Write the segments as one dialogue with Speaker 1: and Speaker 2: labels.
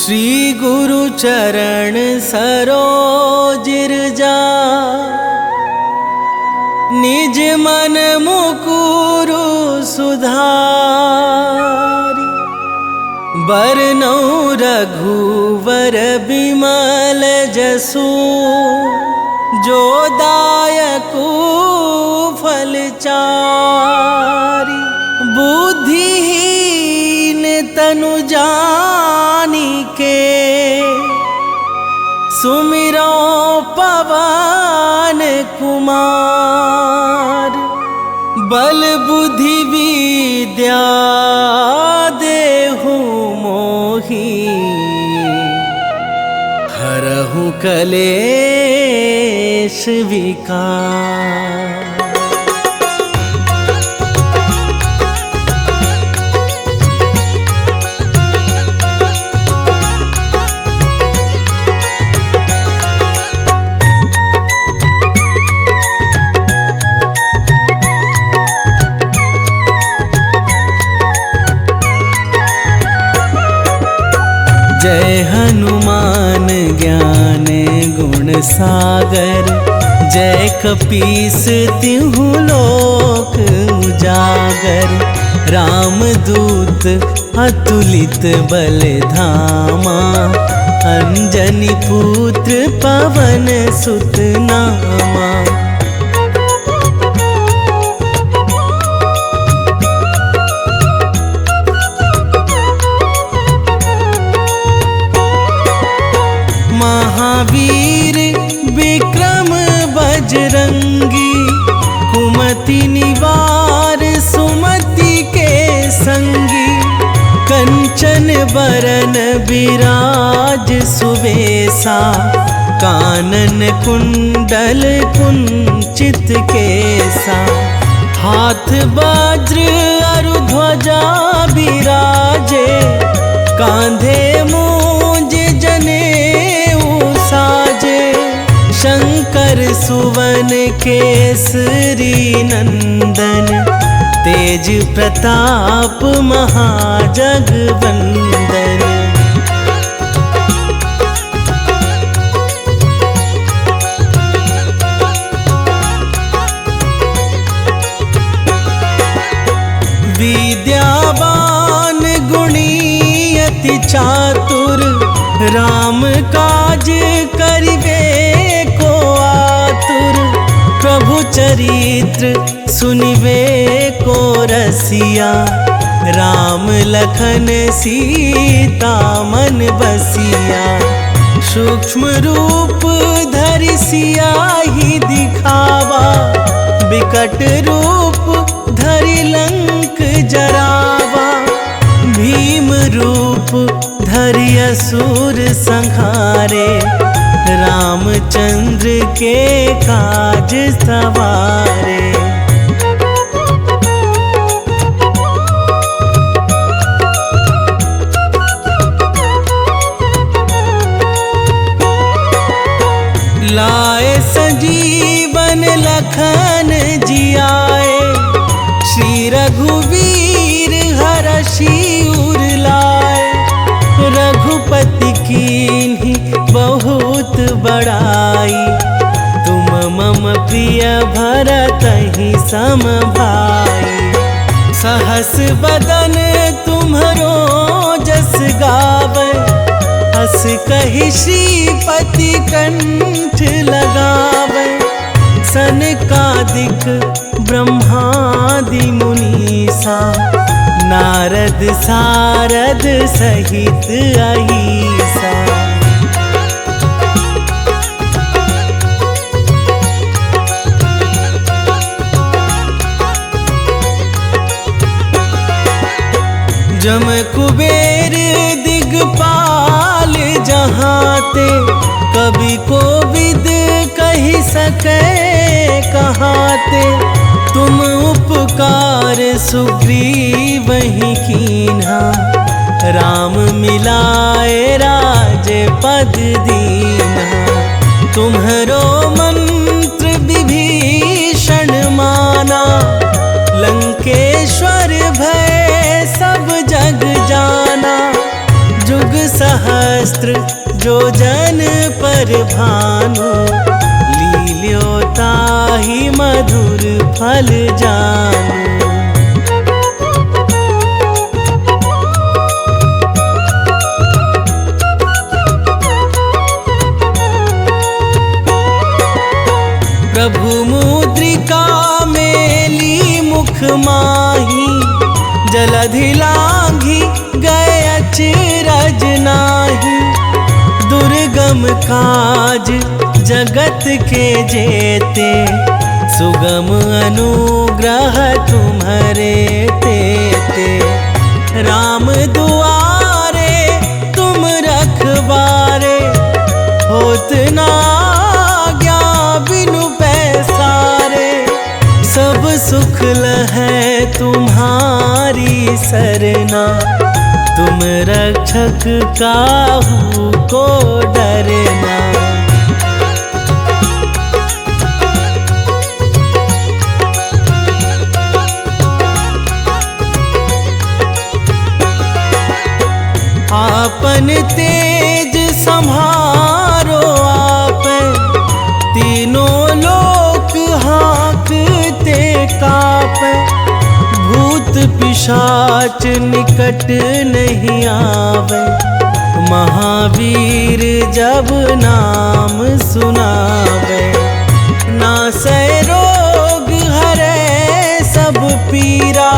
Speaker 1: श्री गुरु चरण सरोज जा निज मन मुकुरु सुधारि बरनौ रघुवर बिमल जसु जो दायकु फल चारि बुद्धिहीन तनु जानिके सुमिरो पवन कुमार बल बुद्धि विद्या देहु मोहि हरहु कलेश विकार। जय हनुमान ज्ञान गुण सागर, जय कपीस तिहु लोक उजागर। रामदूत अतुलित बल धामा, अंजनी पुत्र पवन सुत नामा। महावीर विक्रम बजरंगी, कुमति निवार सुमति के संगी। कंचन बरन विराज सुबेसा, कानन कुंडल कुंचित केसा। हाथ वज्र अरु ध्वजा बिराजे, कांधे मूंज जनेऊ साजे। शंकर सुवन केसरी नंदन, तेज प्रताप महाजगवंदन। विद्यावान गुणी अति चातुर, राम काज करिबे को आतुर। प्रभु चरित्र सुनिबे को रसिया, राम लखन सीता मन बसिया। सूक्ष्म रूप धरि सियाहि दिखावा, बिकट रूप धरि लंक जरावा। भीम रूप धरि असुर संहारे, रामचंद्र के काज सवारे। लाए संजीवन लखन जियाए, श्री रघुवीर हरषि उर लाए। रघुपति कीन्ही बहुत बड़ाई, तुम मम प्रिय भरतहि सम भाई। सहस बदन तुम्हरो जस गावै, हस कहि श्रीपति कंठ लगावै। सनकादिक ब्रह्मादि मुनीसा, नारद सारद सहित अहिसा। जम कुबेर दिगपाल जहाते, कवि कोविद कहि सकै कहाते। तुम उपकार सुग्रीवहि कीन्हा, राम मिलाए राजपद दीन्हा। तुम्हरो मंत्र विभीषण माना, लंकेश्वर भय सब जग जाना। जुग सहस्त्र जो जन पर भानु, लील्यो ताहि मधुर फल जानू। प्रभु मुद्रिका मेली मुख माही, जलधि लांघि गए अचरज नाही। दुर्गम काज जगत के जेते, सुगम अनुग्रह तुम्हारे तेते। राम दुआरे तुम रखवारे, होत ना आज्ञा बिनु पैसारे। सब सुख लहै तुम्हारी सरना, तुम रक्षक काहू को डरना। आपन तेज संभारो आप, तीनों लोक हाँकते कापे। भूत पिशाच निकट नहीं आवे, महावीर जब नाम सुनावे। नासै रोग हरै सब पीरा,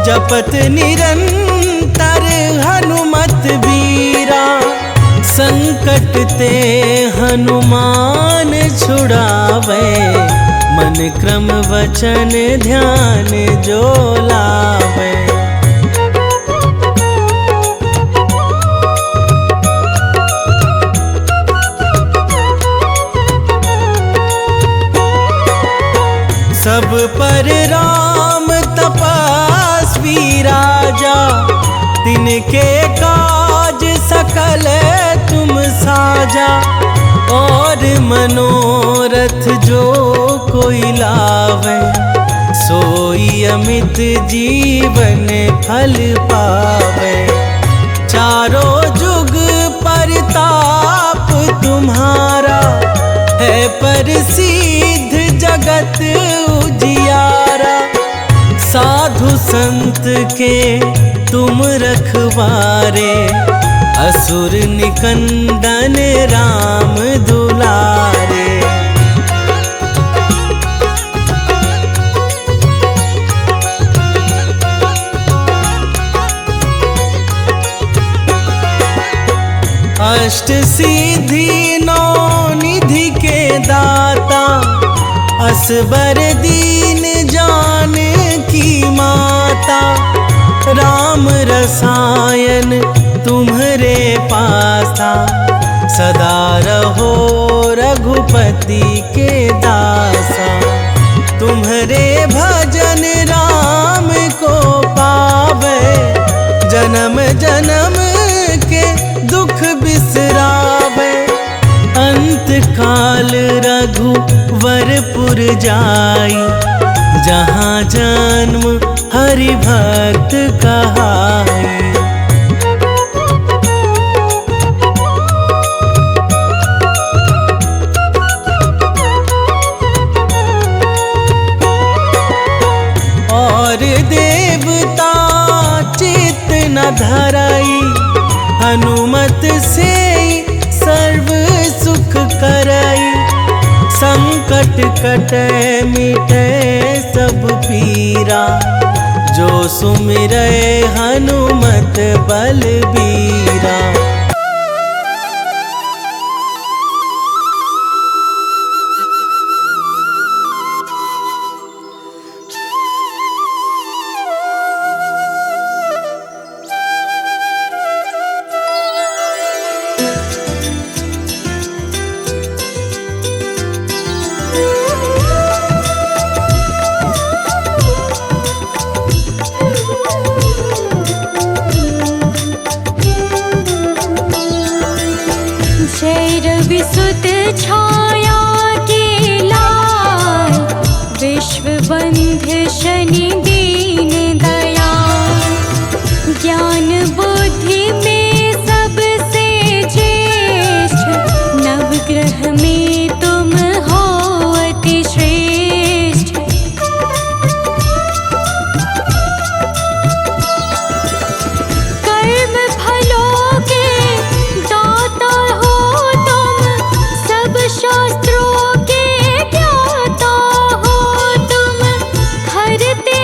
Speaker 1: जपत निरंतर हनुमत बीरा। संकट ते हनुमान छुड़ावे, मन क्रम वचन ध्यान जो लावे। सब पर राम तपस्वी राजा, तिनके काज सकल तुम साजा। और मनोरथ जो कोई लावे, सोई अमित जीवन फल पावे। चारों जुग परताप तुम्हारा, है प्रसिद्ध जगत उजियारा। साधु संत के तुम रखवारे, असुर निकंदन राम दुलारे। अष्ट सिद्धि नौ निधि के दाता, असबर दीन जानकी माता। राम रसायन तुम्हरे पासा, सदा रहो रघुपति के दासा। तुम्हरे भजन राम को पावे, जन्म जन्म के दुख बिसरावे। अंत काल रघुवरपुर जाई, जहाँ जन्म हरि भक्त कहाई। और देवता चित्त न धराई, हनुमत से सर्व सुख कराई। संकट कटे मिटे सब पीरा, जो सुमिरै हनुमत बलबीरा।
Speaker 2: विसुत छाया के लाल, विश्व बंध शनि दीन दयाल। ज्ञान बुद्धि में सबसे ज्येष्ठ, नवग्रह में तुम हो अति श्रेष्ठ। कर्म फलों के दाता हो तुम, सब शास्त्रों के ज्ञाता हो तुम। हरते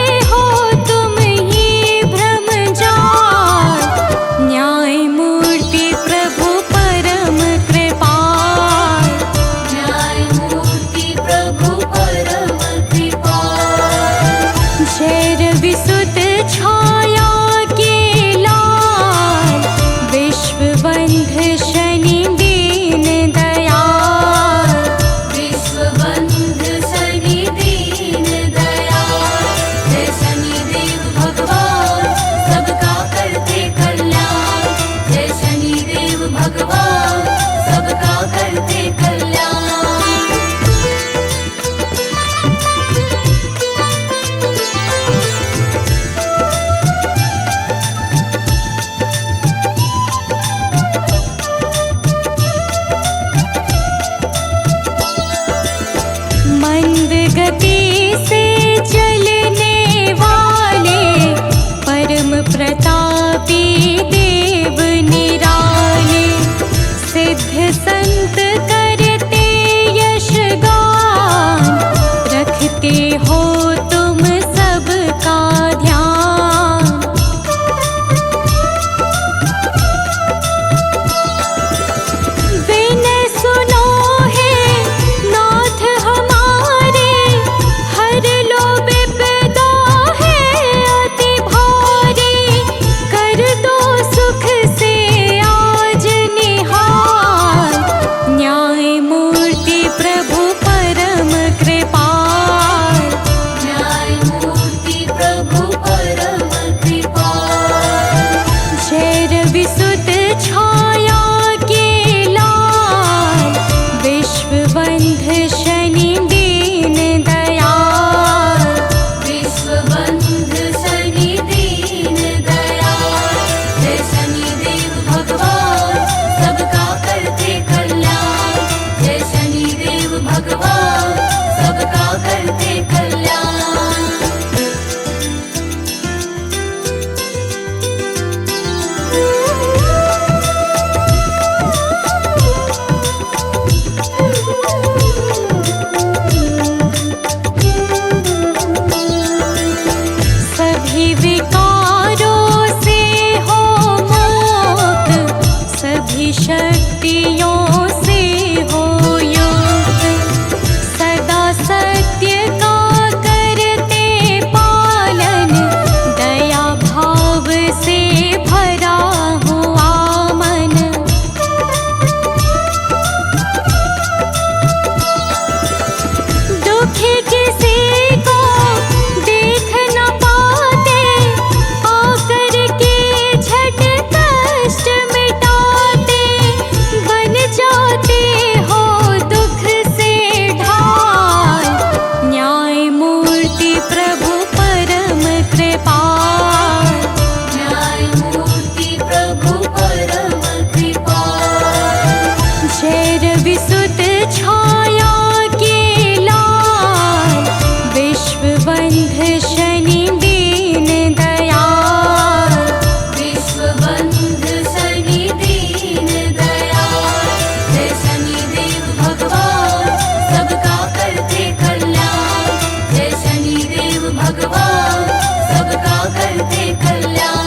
Speaker 2: मंद गति से चलने वाले परम प्रतापी देव निराले, सिद्ध संत करते यश गान, रखते हो तुम सबका ध्यान। विनय सुनो है नाथ हमारे, हर लो विपदा है अति भारी, कर दो सुख से आज निहाल, न्याय मूर्ति प्रभु परम कृपाल, न्याय मूर्ति प्रभु परम कृपाल। जय रवि सुत छाया के लाल, विश्व बंध शनि दीन दयाल, विश्व बंध शनि दीन दयाल। जय शनिदेव भगवान सबका करते कल्याण, जय शनिदेव भगवान सबका करते कल्याण। सभी विकारों से हो मुक्त, सभी शक्तियों से हो युक्त, सदा सत्य का करते पालन, दया भाव से भरा हुआ मन। दुखी किसी को देख न पाते, आकर के झट कष्ट मिटाते, बन जाते हो दुख से ढाल, न्याय मूर्ति प्रभु परम कृपाल, न्याय मूर्ति प्रभु परम कृपाल। जय रवि सुत छाया के लाल, विश्व बंध शनि दीन दयाल, विश्व बंध शनि दीन दयाल। जय शनिदेव भगवान सबका करते कल्याण, जय शनिदेव भगवान सबका करते कल्याण।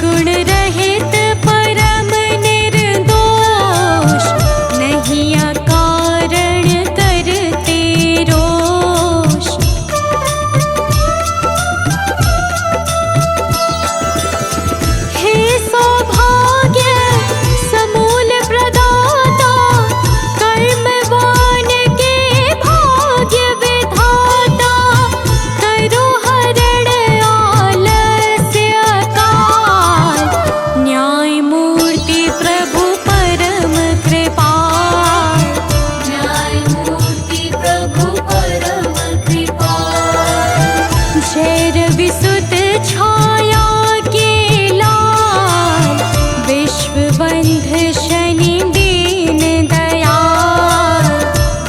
Speaker 2: गुण रहित परम निर्दोष, नहीं अकारण करते रोष। हे सौभाग्य समूल प्रदाता, कर्मवान के भाग्य विधाता, करो हरण आलस्य काल, न्याय मूर्ति प्रभु परम कृपाल। न्याय मूर्ति प्रभु परम कृपाल। जय रविसुत छाया के लाल, विश्वबंध शनि दीन दयाल।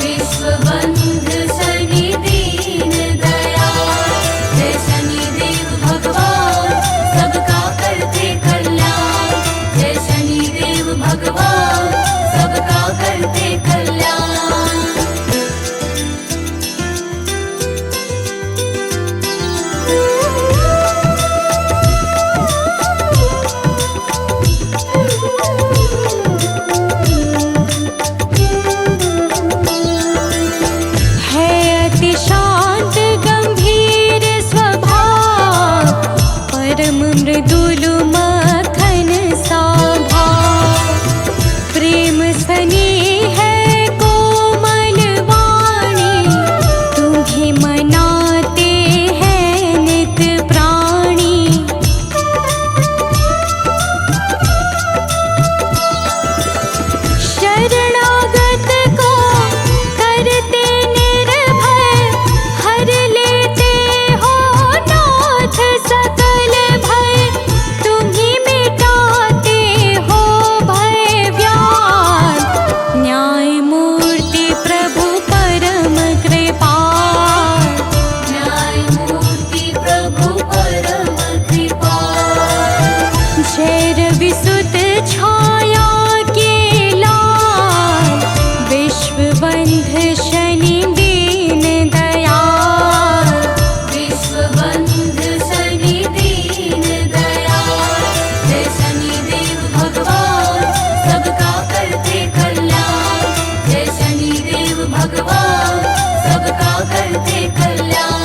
Speaker 2: विश्वबंध शनि दीन दयाल। जय शनिदेव भगवान सबका करते कल्याण। जय शनिदेव भगवान सबका करते कल्याण। है अति शांत गंभीर स्वभाव, परम मृदुल मखन सा भाव। प्रेम स्नेह है कोमल वाणी, तुम्हें मनाते हैं नित प्राणी। शरणागत को करते निर्भय, हर लेते हो नाथ सकल भय। तुम्हीं मिटाते हो भय व्याल, न्याय मूर्ति प्रभु परम कृपाल। न्याय मूर्ति प्रभु परम कृपाल। जय रविसुत छाया के लाल, विश्वबंध शनि दीन दयाल। विश्वबंध शनि दीन दयाल। जय शनिदेव भगवान सबका करते कल्याण। जय शनिदेव भगवान सबका करते कल्याण।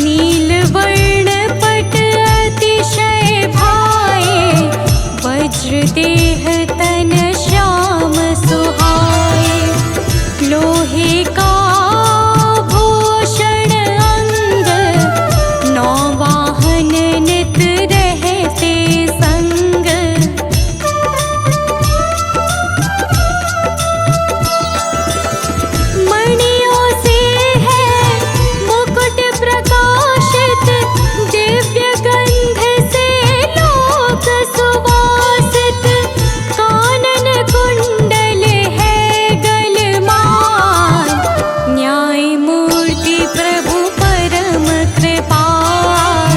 Speaker 2: नीलवर्ण पट अतिशय भाए, वज्र देह तन श्याम सुहाए। लोहे का भूषण अंग, नौ वाहन नित रहते संग। मणियों से है मुकुट प्रकाशित, दिव्य गंध से लोक सुवासित। कानन कुंडल है गलमान, न्याय मूर्ति प्रभु परम कृपाल।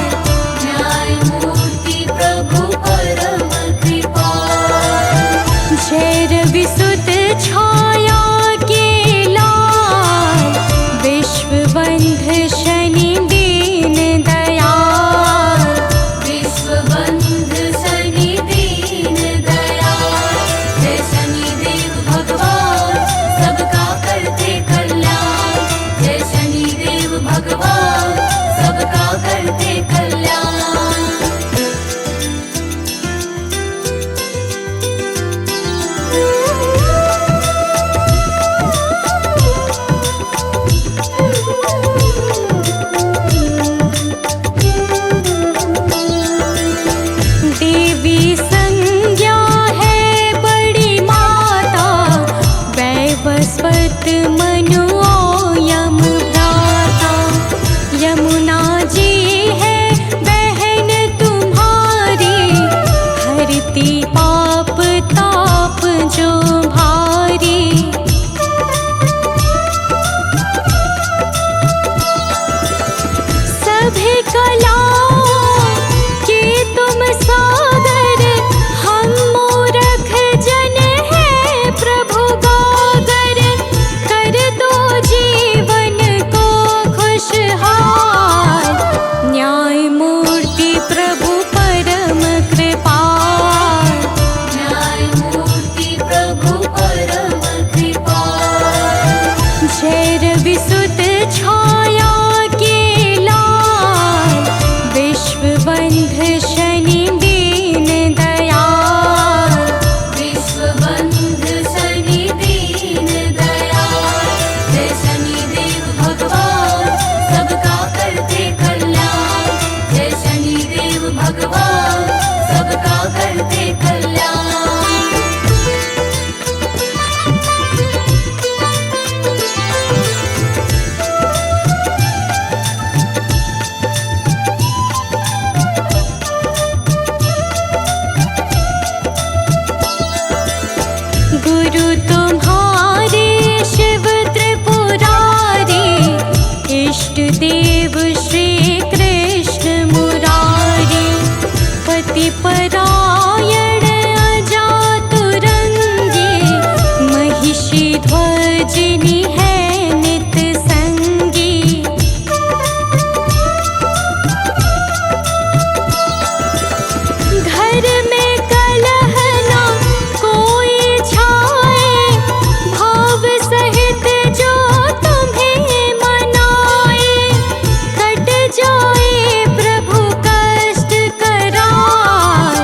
Speaker 2: न्याय मूर्ति प्रभु परम कृपाल। जय रविसुत छाया के लाल, विश्वबंध शनि दीन दयाल। विश्वबंध शनि दीन दयाल। जय शनिदेव भगवान सबका करते कल्याण। जय शनिदेव भगवान सबका करते कल्याण। देवी संज्ञा है बड़ी माता, वैवस्वत मनु यम भ्राता। यमुना जी है बहन तुम्हारी, हरती पाप ताप जो भारी। सभी कलाओं के हे परायण अजातुरंगे, महिषी ध्वजिनी है नित संगी। घर में कलह ना कोई छाए, भाव सहित जो तुम्हें मनाए। कट जाए प्रभु कष्ट करार,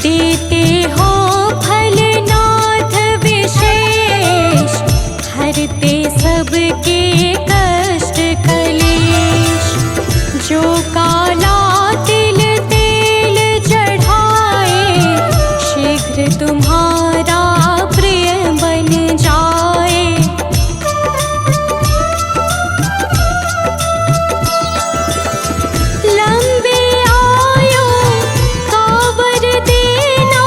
Speaker 2: देते हो फलनाथ विशेष, हरते सबके कष्ट कलेश। जो काला तिल तेल चढ़ाए, शीघ्र तुम्हारा प्रिय बन जाए। लंबे आयु का वर देना,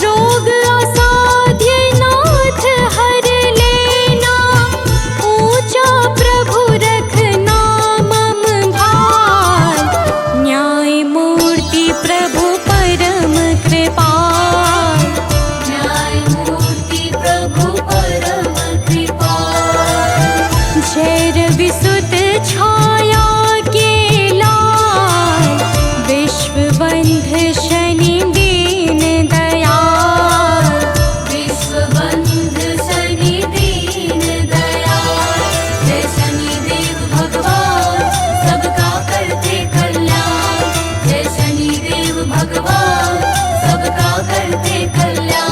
Speaker 2: रोग असाध्य नाथ हर लेना। ऊंचा प्रभु रखना मम भार, न्याय मूर्ति प्रभु परम कृपाल। न्याय मूर्ति प्रभु परम कृपाल। जय रवि सुत छाया के लाल, विश्वबंध शनि दीन दयाल। विश्वबंध शनि दीन दयाल। जय शनिदेव भगवान, सबका करते कल्याण। जय शनिदेव भगवान, सबका करते कल्याण।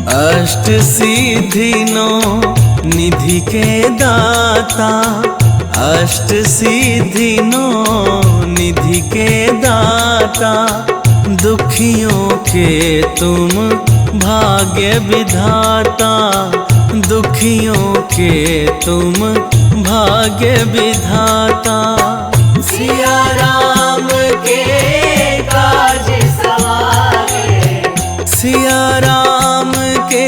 Speaker 1: अष्ट सिद्धि नौ निधि के दाता, अष्ट सिद्धि नौ निधि के दाता। दुखियों के तुम भाग्य विधाता, दुखियों के तुम भाग्य विधाता। सिया राम के काज सवारे, सिया राम के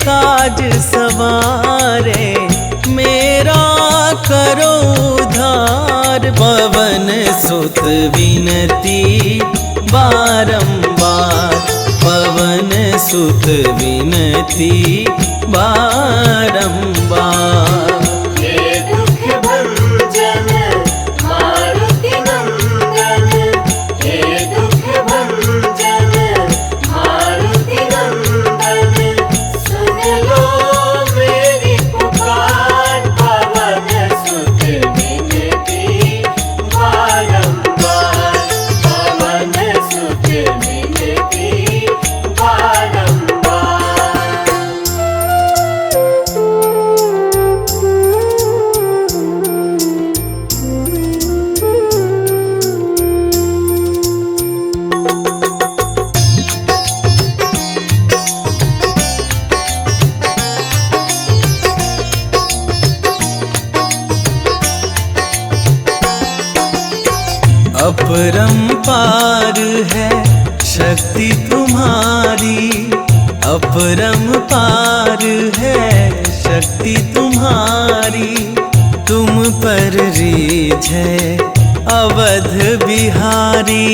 Speaker 1: काज सवारे। मेरा करो उद्धार, पवन सुत विनती बारंबार। पवन सुत विनती बारंबार।
Speaker 3: हे दुख भंजन मारुति नंदन, हे दुख भंजन मारुति नंदन। सुन लो मेरी पुकार, पवन सुत विनती बारंबार। पवन सुत विनती बारंबार।
Speaker 1: अपरंपार है शक्ति तुम्हारी, अपरंपार है शक्ति तुम्हारी। तुम पर रीझ है अवध बिहारी,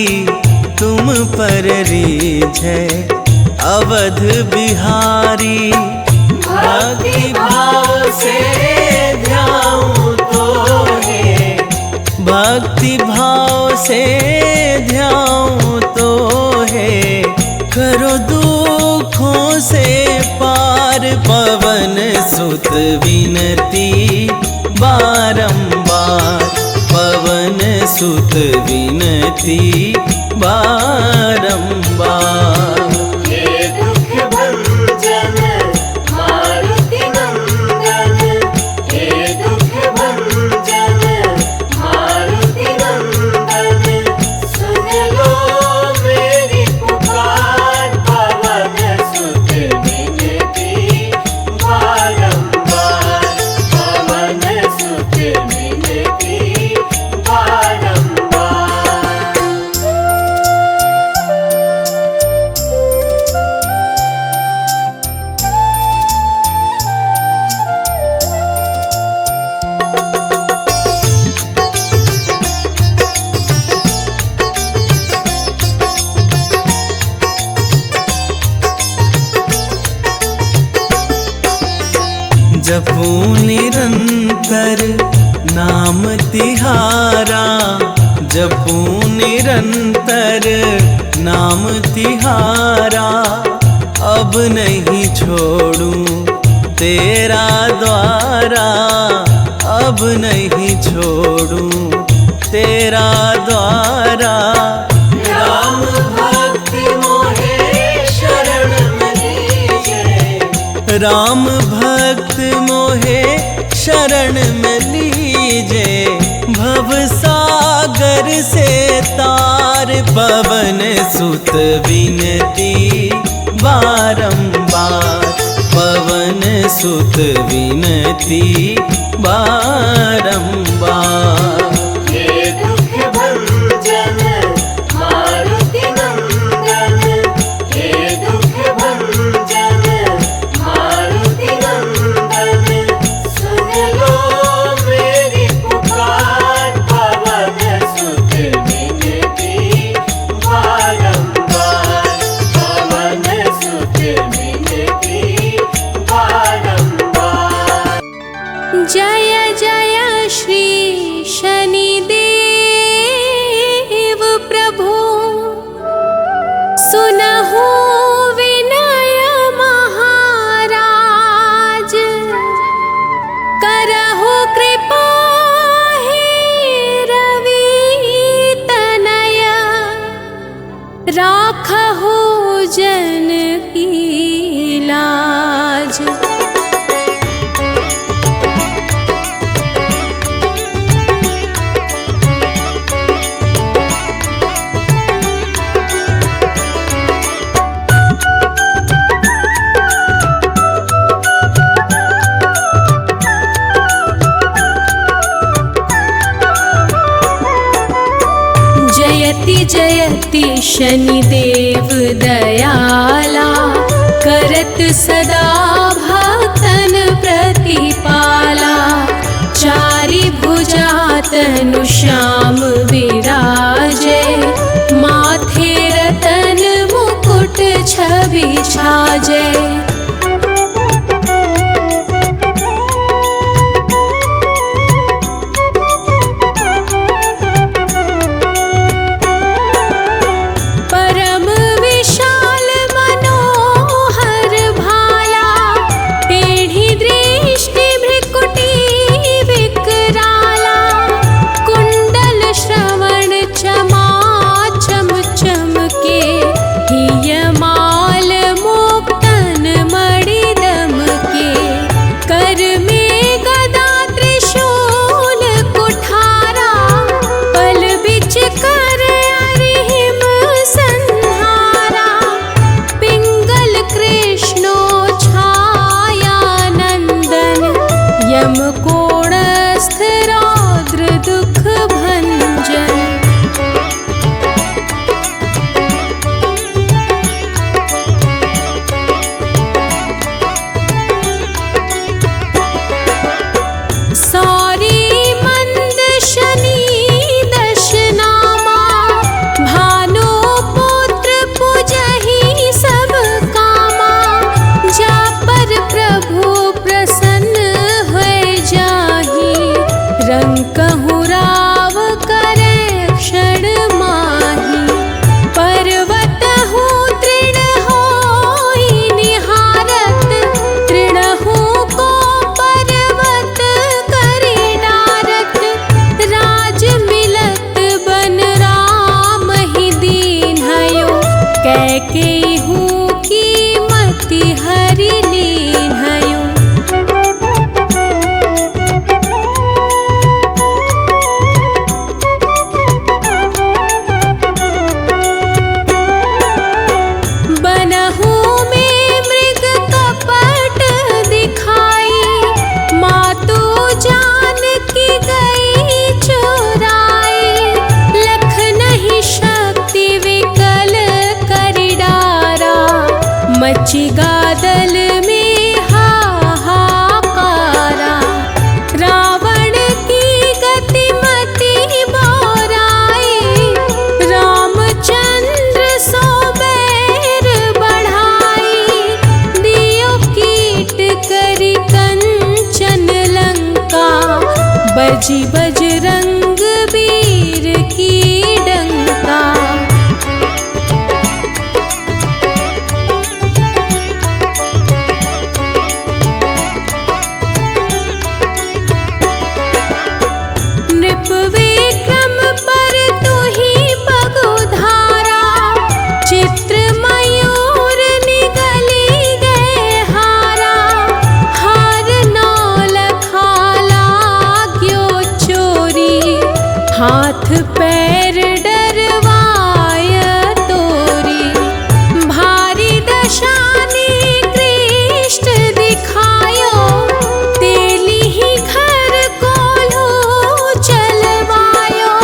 Speaker 1: तुम पर रीझ है अवध बिहारी। भक्ति भाव से ध्याऊं तो है, भक्ति भाव से ध्याऊं तो है। करो दुखों से पार, पवन सुत विनती बारंबार। पवन सुत विनती बारंबार।
Speaker 3: हे दुख भंजन मारुति नंदन, हे दुख भंजन मारुति नंदन। सुन लो मेरी पुकार, पवन सुत विनती बारंबार। पवन सुत विनती बारंबार।
Speaker 1: जपू निरंतर नाम तिहारा, जपू निरंतर नाम तिहारा। अब नहीं छोड़ूं तेरा द्वारा, अब नहीं छोड़ूं तेरा द्वारा।
Speaker 3: राम भक्त मोहे शरण में लीजे,
Speaker 1: राम भक्त मोहे शरण में लीजे। भव सागर से तार पवन सुत विनती बारंबार, पवन सुत विनती बारंबार।
Speaker 3: हे दुख भंजन मारुति नंदन, हे दुख भंजन मारुति नंदन। सुन लो मेरी पुकार, पवन सुत विनती बारंबार, पवन सुत विनती बारंबार।
Speaker 2: जय जय श्री शनिदेव प्रभु, सुनहु विनय महाराज। करहु कृपा हे रवि तनय, राखहु जन की लाज। जयति जयति शनिदेव दयाला, करत सदा भक्तन प्रतिपाला। चारि भुजा तनु श्याम विराजे, माथे रतन मुकुट छवि छाजे। परम विशाल मनोहर भाला, टेढ़ी दृष्टि भ्रिकुटी विकराला। कुंडल श्रवण चमा चम चमके, हिय माल मुक्तन मणि दमके। कर में गदा त्रिशूल कुठारा, पल बिच कर अरिहिम संहारा। पिंगल कृष्णो छाया नंदन, यम कोणस्थ रौद्र दुख भंजन। सौरी मंद शनि दशनामा, भानु पुत्र पुजहि सब कामा। जा पर प्रभु प्रसन्न हुए जाहि, रंकहु राव करे क्षण माहि। पर्वतहु तृण होई निहारत, तृणहु को पर्वत करि डारत। राज मिलत बन राम ही दीन्हयो, कैकेयी की मति हरि लीन्हयो। बनहु में मृग कपट दिखाई, मातु जानकी गई चुराई। लख नहीं शक्ति विकल करि डारा, मचि गादल में हाहाकारा। रावण की गति मति बोराई, रामचंद्र सो बैर बढ़ाई। दियो कीट करि कंचन बजी बजरंग वीर की डंका। नृप विक्रम पर तू ही पगुधारा, चित्र मयूर निगली गए हारा। हार नौ लखाला ग्यो चोरी, हाथ पैर डरवाय तोरी। भारी दशानी कृष्ण दिखायो, तेली ही घर कोल्हू चलवायो।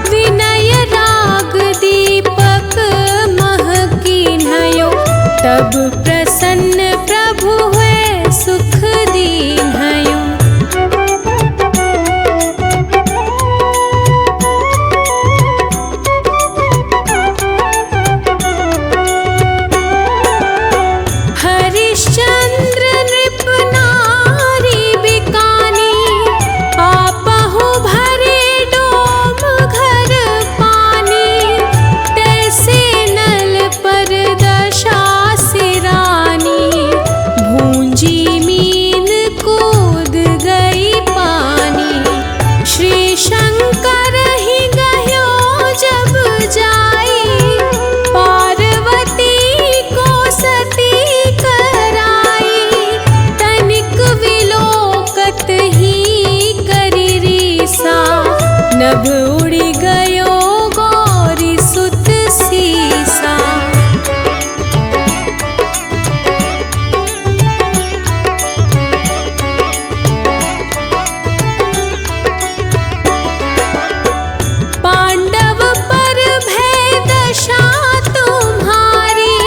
Speaker 2: विनय राग दीपक मह कीन्हयो, तब प्रसन्न प्रभु हुए सुख दीन्हयो। हरिश्चंद्र नृप नारी बिकानी, आपहु भरे डोम घर पानी। तैसे नल पर दशा सिरानी, भूंजी मीन कूद गई पानी। श्री शंकर ही गयो जब जाई, पार्वती को सती कराई। तनिक विलोकत ही करी रीसा, नभ उड़ी गयो गौरी सुत सीसा। पांडव पर भय दशा तुम्हारी,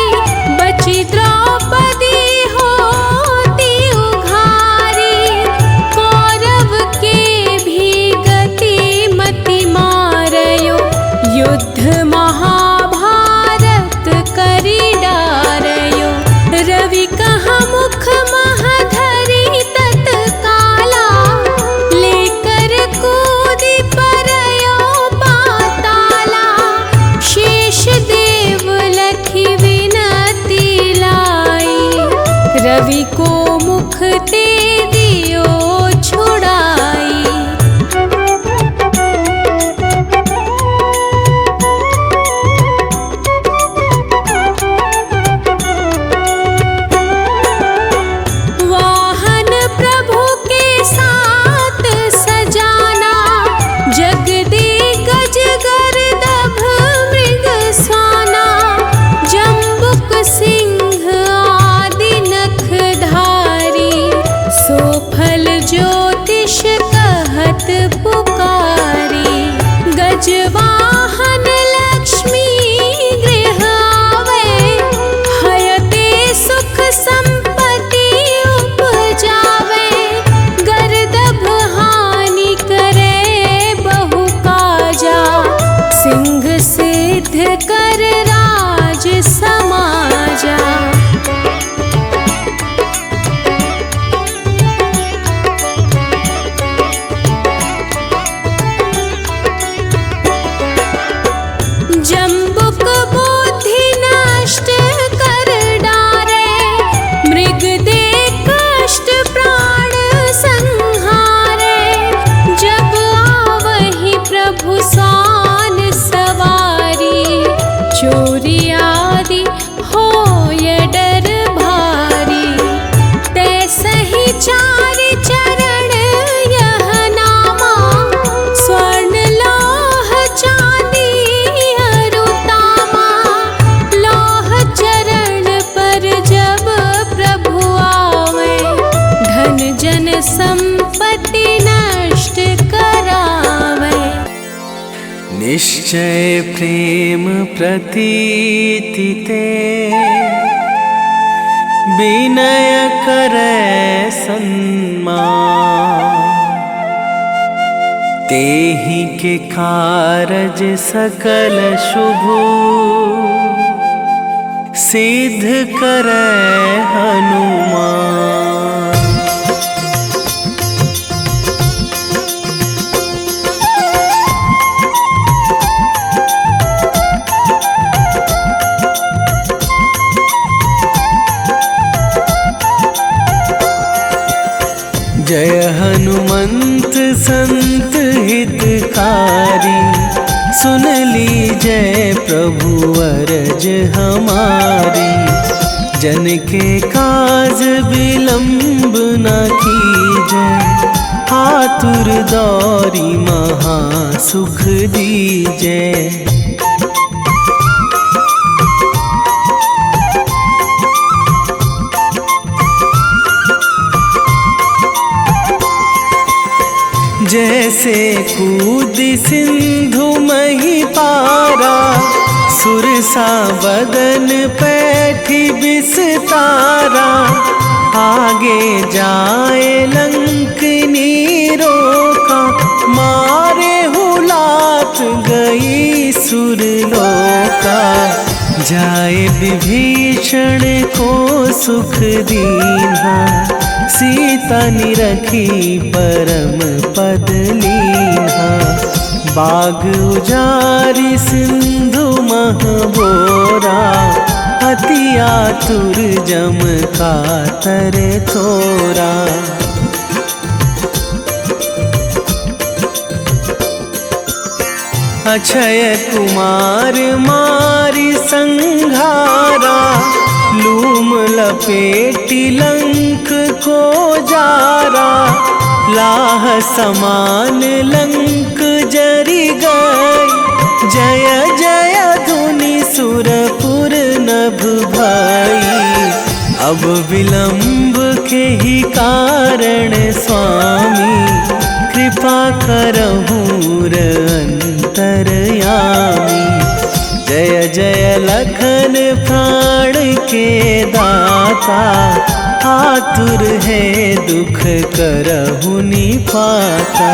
Speaker 2: बची द्रौपदी होती उघारी। कौरव के भी गति मति मारयो, युद्ध महाभारत करी डारयो। रवि कहाँ मुख मह धरी तत्काला, लेकर कूदी परयो पाताला। शेष देव लखी विनती लाई, रवि को मुख ते दियो छुड़ाई। वाहन प्रभु के साथ सजाना, जगदिग्गज गर्दभ मृग स्वाना। जम्बुक सिंह आदि नखधारी, सोफल ज्योतिष कहत पुकारी। गजवाहन लक्ष्मी गृह आवे, हयते सुख संपत्ति उपजावे। गर्दभ हानि करे बहु काजा, सिंह सिद्ध कर राज समाजा। जम्बुक बुद्धि नष्ट कर डारे, मृग दे कष्ट प्राण संहारे। जब आवहि प्रभु सान सवारी, चोरी आदि होय डर भारी। तैसहि चारि चरण यह नामा, स्वर्ण लौह चांदी अरुतामा। लौह चरण पर जब प्रभु आवे, धन जन संपत्ति नष्ट करावे।
Speaker 1: निश्चय प्रेम प्रतीति ते, विनय करे सन्मान। तेहि के कारज सकल शुभ, सिद्ध करे हनुमान। जय हनुमंत संत हितकारी, सुन लीजय प्रभु अरज हमारी। जन के काज विलंब न कीजय, आतुर दौरी महा सुख दीजय। जैसे कूद सिंधु मही पारा, सुरसा बदन पैठी बिस्तारा। आगे जाए लंकनी रोका, मारे हुलात गई सुरलोका। जाए विभीषण को सुख दीन्हा, सीता निरखी परम पद लीन्हा। बाग उजारी सिंधु महबोरा, अति आतुर जम कातर थोरा। अक्षय कुमार मारी संघारा, लूम लपेटी लंक को जारा। लाह समान लंक जरी गई, जय जय धुनि सुरपुर नभ भई। अब विलंब के ही कारण स्वामी, कृपा करहु अंतरयामी। जय जय लखन प्राण के दाता, आतुर है दुख करहु निपाता।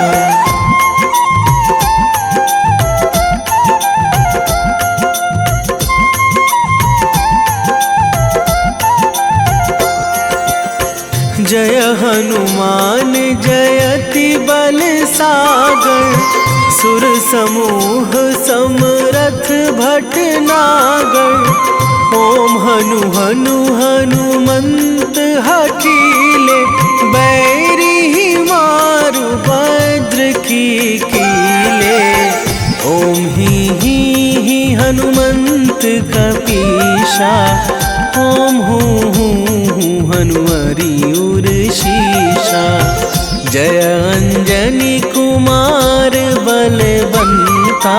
Speaker 1: जय हनुमान जयति बल सागर, सुर समूह समरथ भटनागर। ओम हनु हनु हनुमंत हठीले, बैरी मारु भद्र की कीले। ओम ही हनुमंत कपीशा, ओम हूँ हनुमरी उर शीशा। जय अंजनी कुमार बलवंता,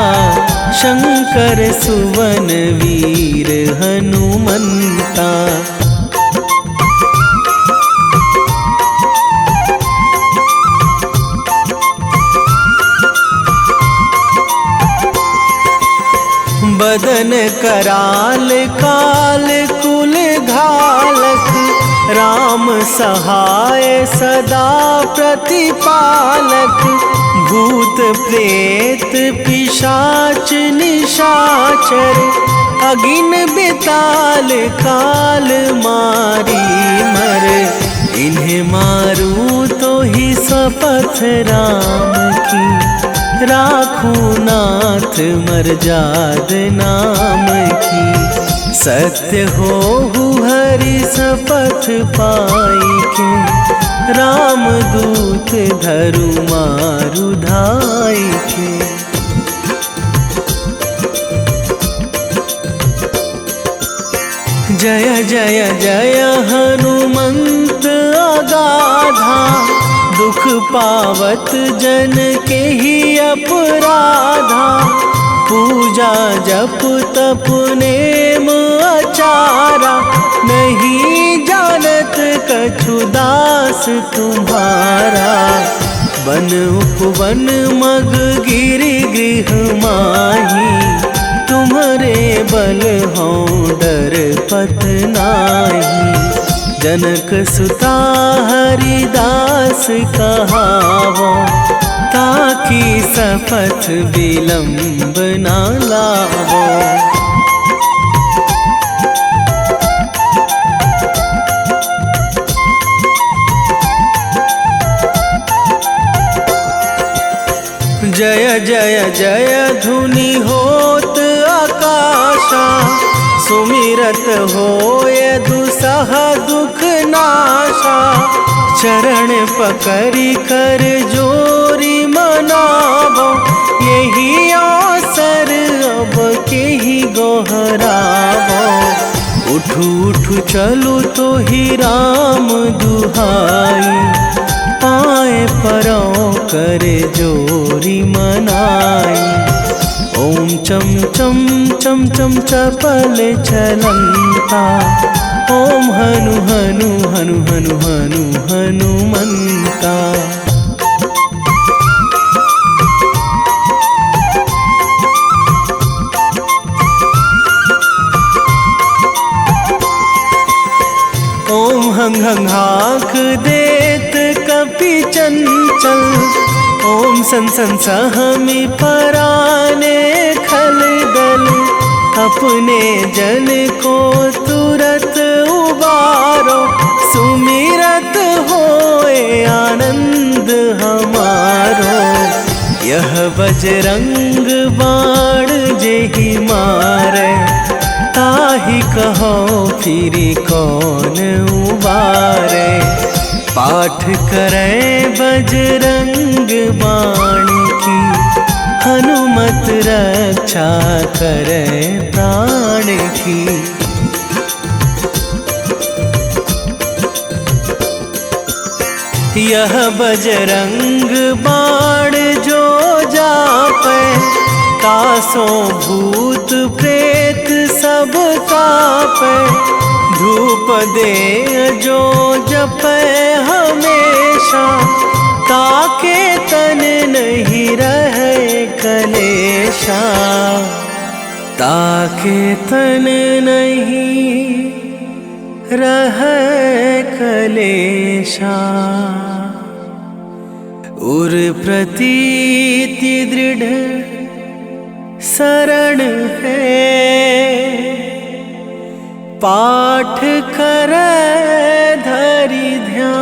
Speaker 1: शंकर सुवन वीर हनुमंता। बदन कराल काल कुल घालक, राम सहाय सदा प्रतिपालक। भूत प्रेत पिशाच निशाचर, अगिन बिताल काल मारी मर। इन्हें मारू तो ही शपथ राम की, राखूं नाथ मर्याद नाम की। सत्य हो हरि शपथ पाई के, राम दूत धरु मारु धाई के। जय जय जय हनुमंत अगाधा, दुख पावत जन के ही अपराधा। पूजा जप तप नेम आचारा, नहीं जानत कछु दास तुम्हारा। बन उपवन मग गिरि गृह माही, तुम्हारे बल हों डर पत नाही। जनक सुता हरिदास कहावो, ताकि शपथ विलंब ना लावो। जय जय जय धुनि होत आकाशा, सुमिरत होय दुसह दुख नाशा। चरण पकड़ी कर जोरी मनावो, यही अवसर अब के ही गोहरावो। उठू उठू चलो तो ही राम दुहाई, पाए परों करे जोरी मनाई। ओम चम चम चम चम चपल चलंता, ओम हनु हनु हनु हनु हनु हनुमंता। ओम हंग हंग हाक देत कपि चंचल, ओम सन सन सहमी पराने खल दल। अपने जन को तुरत उबारो, सुमिरत होए आनंद हमारो। यह बजरंग बाण जेहि मारे, ताहि कहो फिरि कौन उबारे। पाठ करे बजरंग बाण की, हनुमत रक्षा करे प्राण की। यह बजरंग बाण जो जापे, तासों भूत प्रेत सब कापे। धूप दे जो जपे हमेशा, ताके तन नहीं रहे कलेशा। ताके तन नहीं रहे कलेशा। उर प्रतीति दृढ़ शरण है, पाठ करे धरि ध्यान।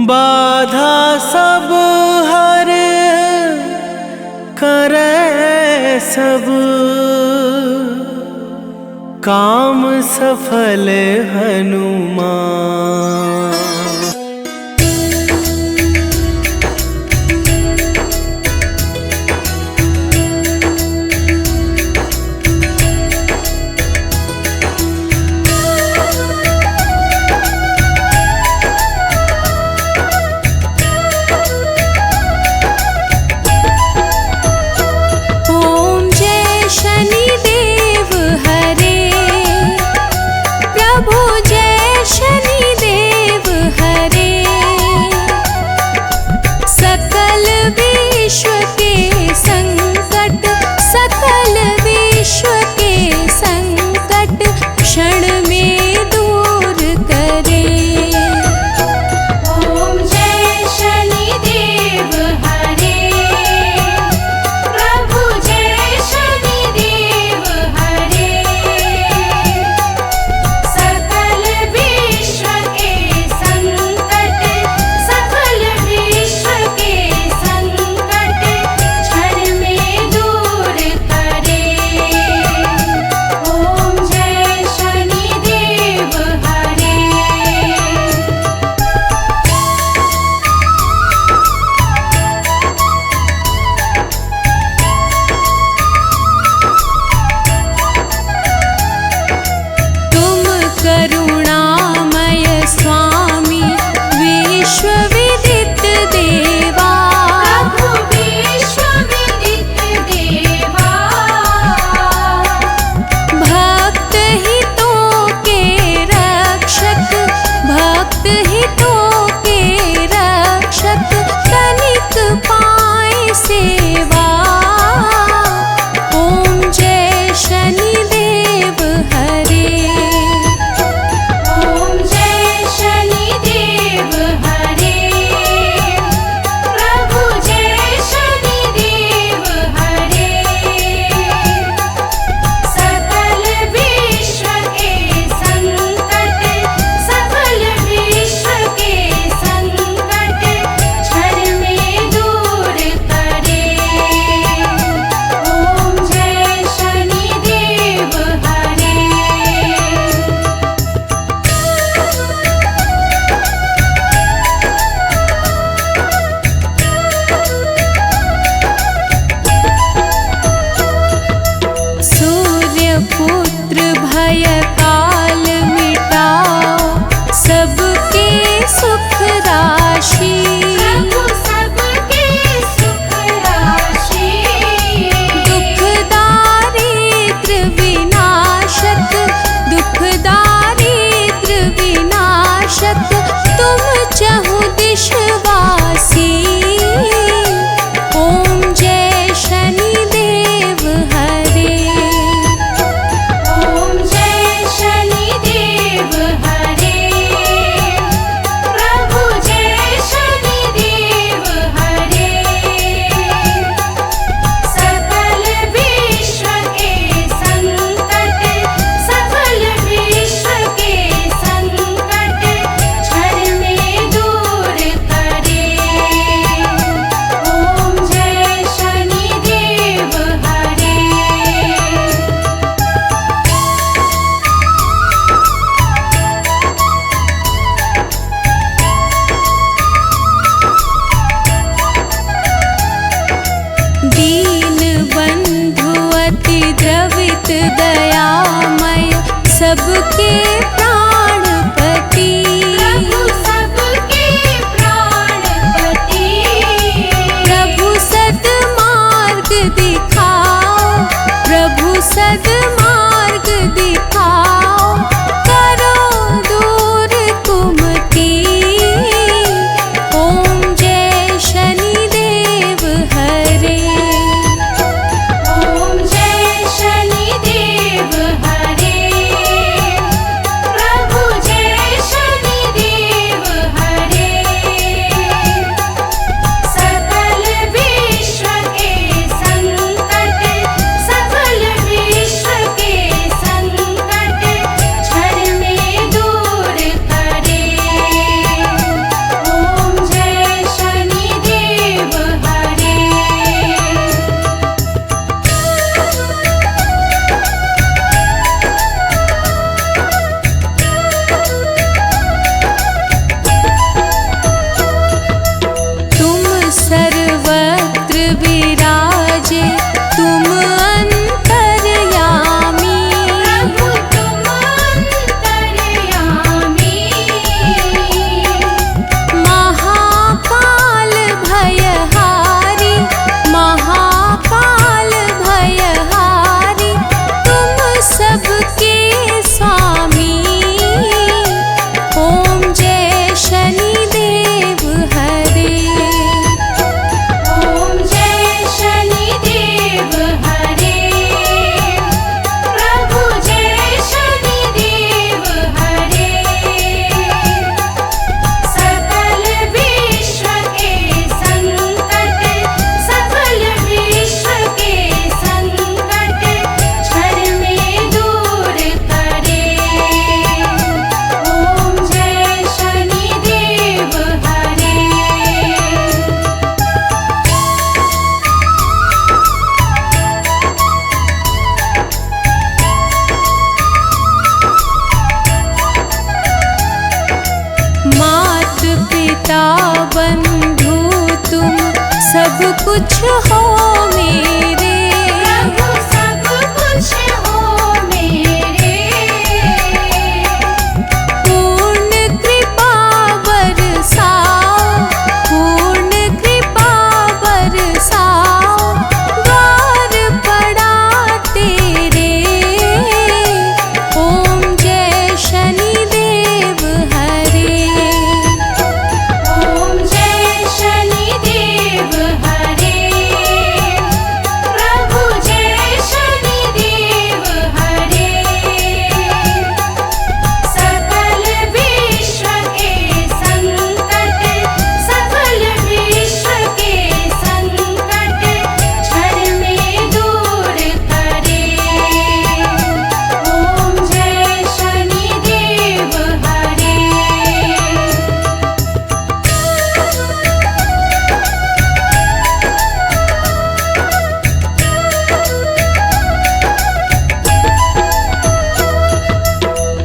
Speaker 1: बाधा सब हर करे सब, काम सफल हनुमान।
Speaker 2: प्रभु जय शनिदेव हरे। सब कुछ हो मेरे,
Speaker 3: प्रभु सब कुछ हो मेरे।
Speaker 2: पूर्ण कृपा बरसाओ, पूर्ण कृपा बरसाओ, द्वार पड़ा तेरे। ओम जय शनिदेव हरे,
Speaker 3: ओम जय शनिदेव हरे, प्रभु जय शनिदेव हरे। सकल विश्व के संकट, सकल विश्व के संकट क्षण में दूर करे। ओम जय शनिदेव हरे।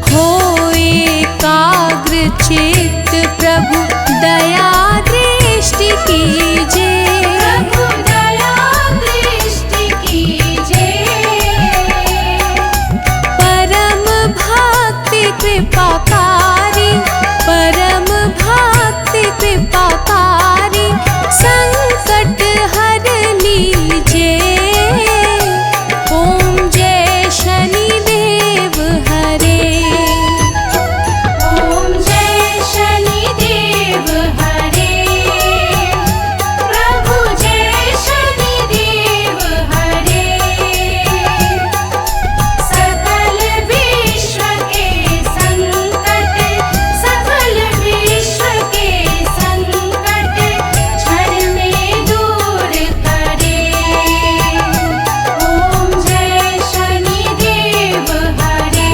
Speaker 2: हो एकाग्र चित्त प्रभु दया दृष्टि कीजे,
Speaker 3: प्रभु दया दृष्टि कीजे।
Speaker 2: परम भक्ति कृपाकारी, परम भक्ति कृपाकारी, संकट हर लीजे। ओम जय शनिदेव हरे,
Speaker 3: ओम जय शनिदेव हरे, प्रभु जय शनिदेव हरे। सकल विश्व के संकट, सकल विश्व के संकट क्षण में दूर करे। ओम जय शनिदेव हरे।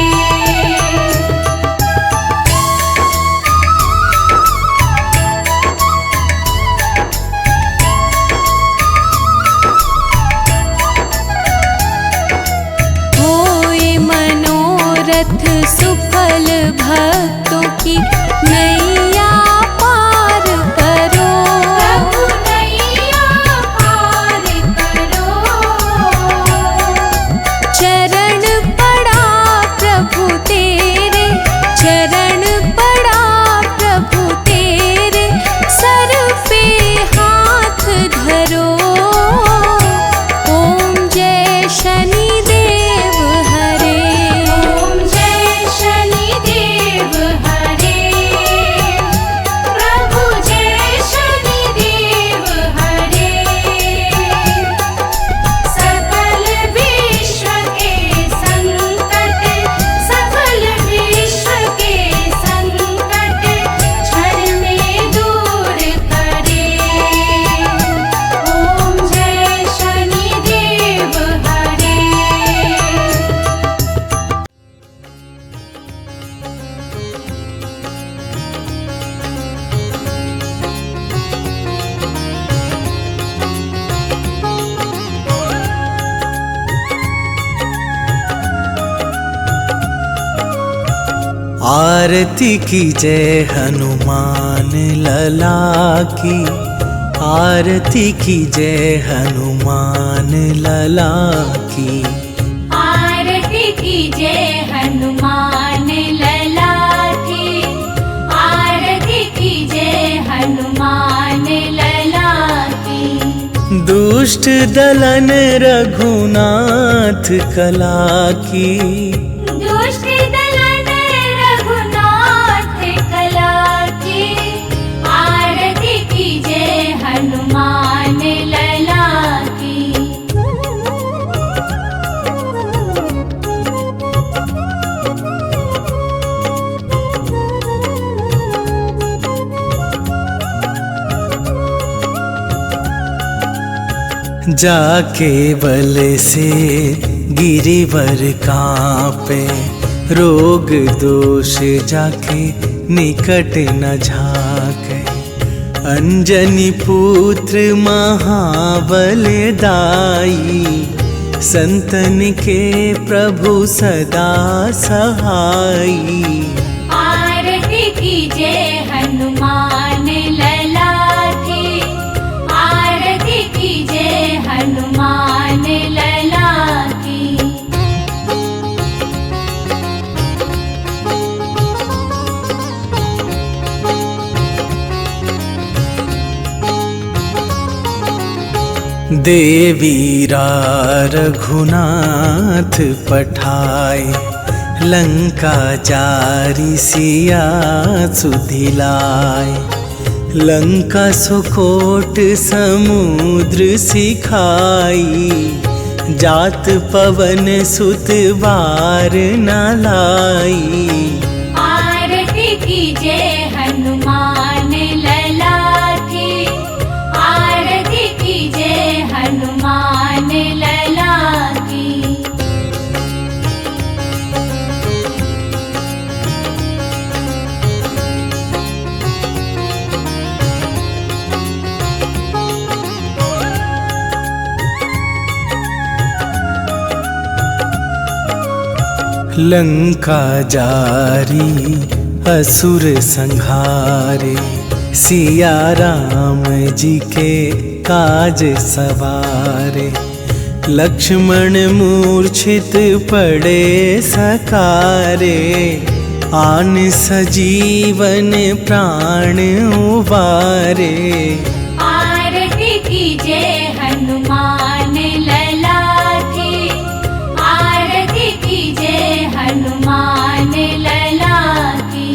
Speaker 2: होए मनोरथ सुफल भक्तों की नैया पार करो।
Speaker 3: प्रभु नैया पार करो।
Speaker 2: चरण पड़ा प्रभु तेरे, चरण पड़ा प्रभु तेरे, सर पे हाथ धरो। ओम जय शनिदेव हरे,
Speaker 3: ओम जय शनिदेव हरे, प्रभु जय शनिदेव हरे। सकल विश्व के संकट, सकल विश्व के संकट क्षण में दूर करे। ओम जय शनिदेव हरे।
Speaker 1: आरती की जय हनुमान लला की, आरती की जय हनुमान लला की।
Speaker 3: आरती की जय हनुमान लला की, आरती की जय हनुमान लला की।
Speaker 1: दुष्ट दलन रघुनाथ कला की,
Speaker 3: दुष्ट दलन रघुनाथ कला की। आरती की जय हनुमान लला की।
Speaker 1: जाके बल से गिरिवर कांपे, रोग दोष जाके निकट न झाके। अंजनी पुत्र महाबल दाई, संतन के प्रभु सदा सहाई।
Speaker 3: आरती की जय हनुमान लला की, आरती की
Speaker 1: देवीरा रघुनाथ पठाए, लंका जारी सिया सुधिलाए। लंका सुकोट समुद्र सिखाई, जात पवन सुत बार न लाई।
Speaker 3: आरती कीजे हनुमान लला की, आरती कीजे हनुमान लला की।
Speaker 1: लंका जारी असुर संहारे, सिया राम जी के काज सवारे। लक्ष्मण मूर्छित पड़े सकारे, आन सजीवन प्राण उबारे।
Speaker 3: आरती कीजे हनुमान लला की, आरती कीजे हनुमान लला की।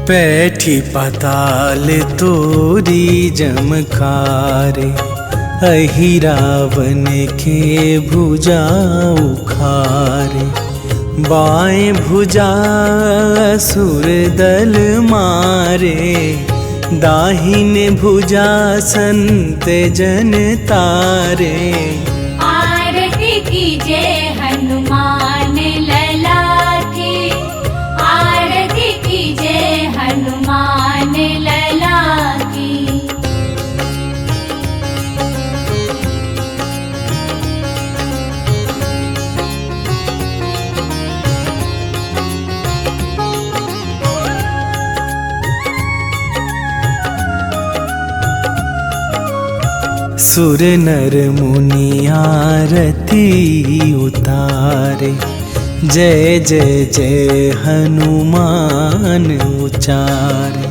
Speaker 1: पैठी पाताल तोरी जमकारे, अहि रावण के भुजा उखारे। बाएं भुजा असुर दल मारे, दाहिने भुजा संत जन तारे।
Speaker 3: आरती कीजे हनुमान लला की, आरती कीजे हनुमान लला की।
Speaker 1: सुर नर मुनि आरती उतारे, जय जय जय हनुमान उचारे।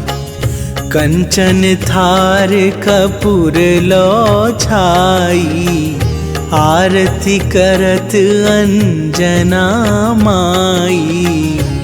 Speaker 1: कंचन थार कपूर लो छाई, आरती करत अंजना माई।